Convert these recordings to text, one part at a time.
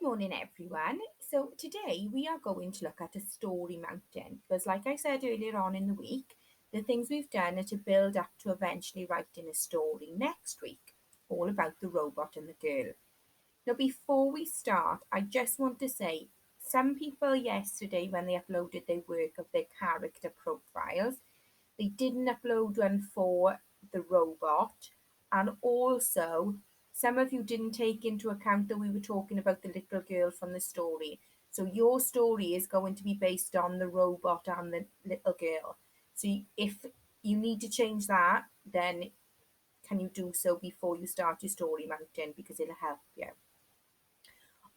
morning, everyone. So, today we are going to look at a story mountain because, like I said earlier on in the week, the things we've done are to build up to eventually writing a story next week, all about the robot and the girl. Now, before we start, I just want to say some people yesterday, when they uploaded their work of their character profiles, they didn't upload one for the robot, and also some of you didn't take into account that we were talking about the little girl from the story. So your story is going to be based on the robot and the little girl. So if you need to change that, then can you do so before you start your story mountain, because it'll help you.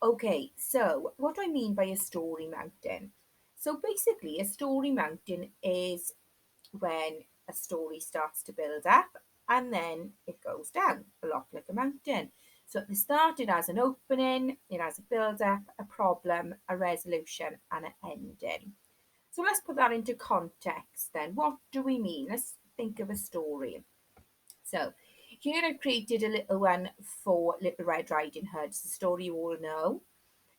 Okay, so what do I mean by a story mountain? So basically, a story mountain is when a story starts to build up and then it goes down a lot like a mountain. So at the start, it has an opening, it has a build up, a problem, a resolution, and an ending. So let's put that into context then. What do we mean? Let's think of a story. So here I've created a little one for Little Red Riding Hood. It's a story you all know.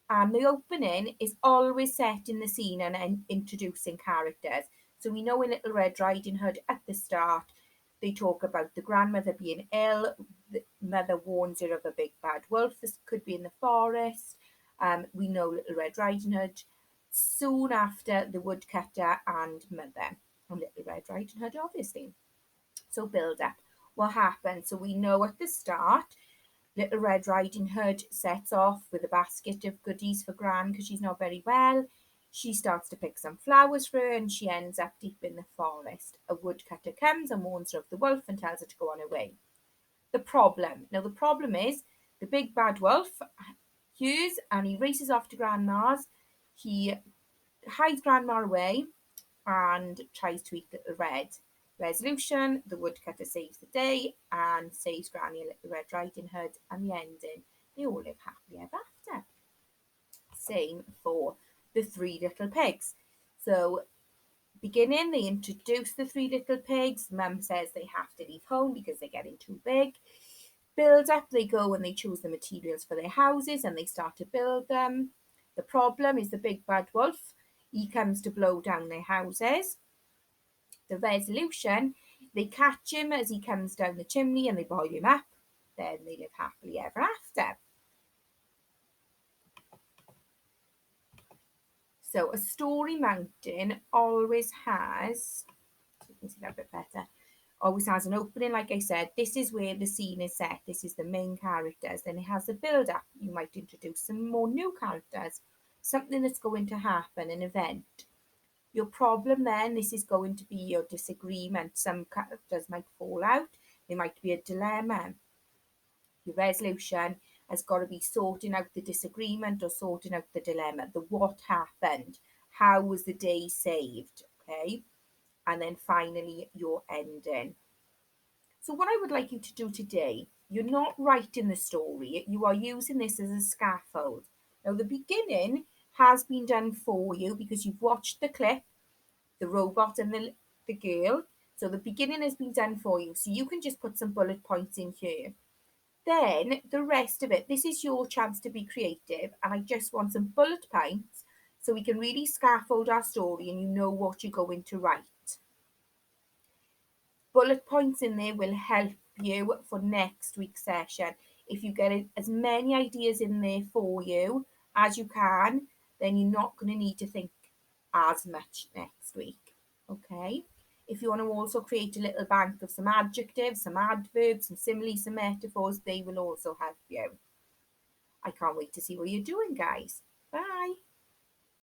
And the opening is always set in the scene and introducing characters. So we know in Little Red Riding Hood at the start, they talk about the grandmother being ill. The mother warns her of a big bad wolf. This could be in the forest. We know Little Red Riding Hood. Soon after, the woodcutter and mother. And Little Red Riding Hood, obviously. So build up. What happens? So we know at the start, Little Red Riding Hood sets off with a basket of goodies for Gran because she's not very well. She starts to pick some flowers for her and she ends up deep in the forest. A woodcutter comes and warns her of the wolf and tells her to go on her way. The problem. Now, the problem is the big bad wolf hears and he races off to Grandma's. He hides Grandma away and tries to eat Little Red. Resolution, the woodcutter saves the day and saves Granny and Little Red Riding Hood, and the ending, they all live happily ever after. Same for the three little pigs. So, beginning, they introduce the three little pigs. Mum says they have to leave home because they're getting too big. Build up, they go and they choose the materials for their houses and they start to build them. The problem is the big bad wolf. He comes to blow down their houses. The resolution, they catch him as he comes down the chimney and they boil him up. Then they live happily ever after. So a story mountain always has, so you can see that a bit better, always has an opening, like I said. This is where the scene is set. This is the main characters. Then it has a build up. You might introduce some more new characters, something that's going to happen, an event. Your problem then, this is going to be your disagreement. Some characters might fall out. There might be a dilemma. Your resolution has got to be sorting out the disagreement or sorting out the dilemma. The what happened. How was the day saved? Okay. And then finally, your ending. So, what I would like you to do today, you're not writing the story, you are using this as a scaffold. Now, the beginning has been done for you because you've watched the clip, the robot and the girl. So the beginning has been done for you. So you can just put some bullet points in here. Then the rest of it, this is your chance to be creative. And I just want some bullet points so we can really scaffold our story and you know what you're going to write. Bullet points in there will help you for next week's session. If you get as many ideas in there for you as you can, then you're not going to need to think as much next week. Okay. If you want to also create a little bank of some adjectives, some adverbs, some similes, some metaphors, they will also help you. I can't wait to see what you're doing, guys. Bye.